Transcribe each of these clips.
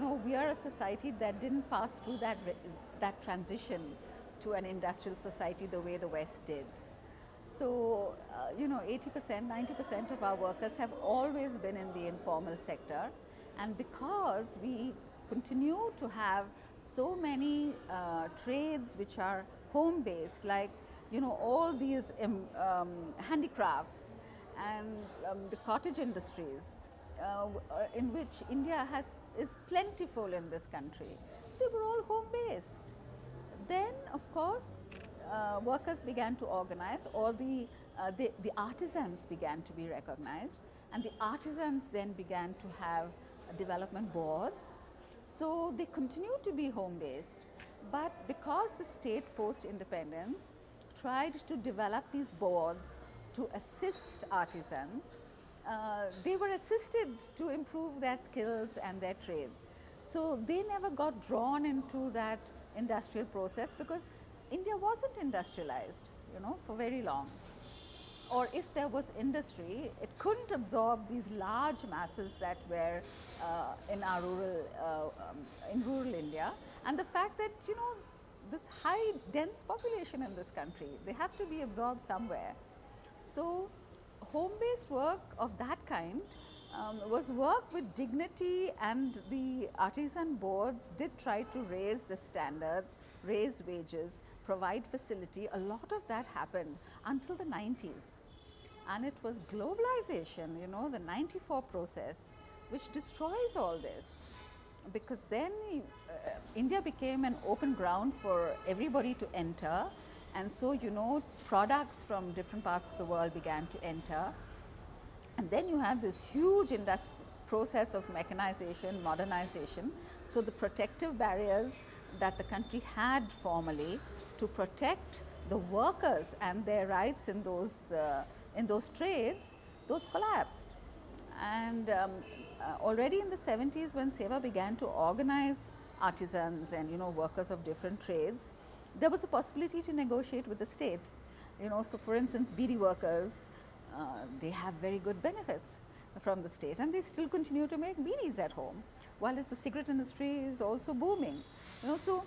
we are a society that didn't pass through that transition to an industrial society the way the West did. So, 80%, 90% of our workers have always been in the informal sector, and because we continue to have so many trades which are home based, like all these handicrafts and the cottage industries, in which India is plentiful in this country, they were all home based. Then, of course, workers began to organize, or the artisans began to be recognized, and the artisans then began to have development boards. So they continued to be home based, but because the state post independence tried to develop these boards to assist artisans, they were assisted to improve their skills and their trades. So they never got drawn into that industrial process because India wasn't industrialized, for very long. Or if there was industry, it couldn't absorb these large masses that were in our rural India. And the fact that, this high dense population in this country, they have to be absorbed somewhere. So home-based work of that kind was work with dignity, and the artisan boards did try to raise the standards, raise wages, provide facility. A lot of that happened until the 90s. And it was globalization, the 94 process, which destroys all this. Because then India became an open ground for everybody to enter. And so, products from different parts of the world began to enter. And then you have this huge process of mechanization, modernization. So the protective barriers that the country had formerly to protect the workers and their rights in those trades, those collapsed. And already in the 70s, when SEWA began to organize artisans and workers of different trades, there was a possibility to negotiate with the state. So for instance, beedi workers, they have very good benefits from the state, and they still continue to make beedis at home, while the cigarette industry is also booming. So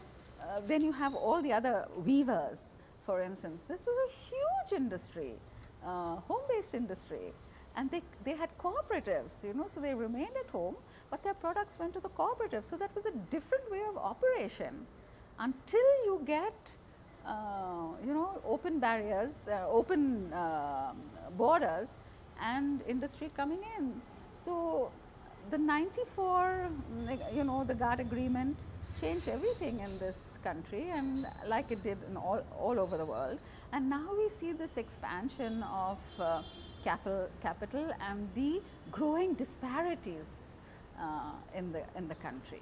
then you have all the other weavers, for instance. This was a huge industry, home-based industry, and they had cooperatives, so they remained at home, but their products went to the cooperative. So that was a different way of operation until you get open barriers, open borders and industry coming in. So the 94, the GATT agreement changed everything in this country, and like it did in all over the world. And now we see this expansion of capital and the growing disparities in the country.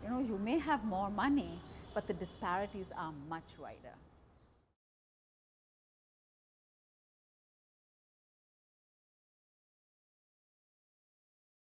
You may have more money, but the disparities are much wider.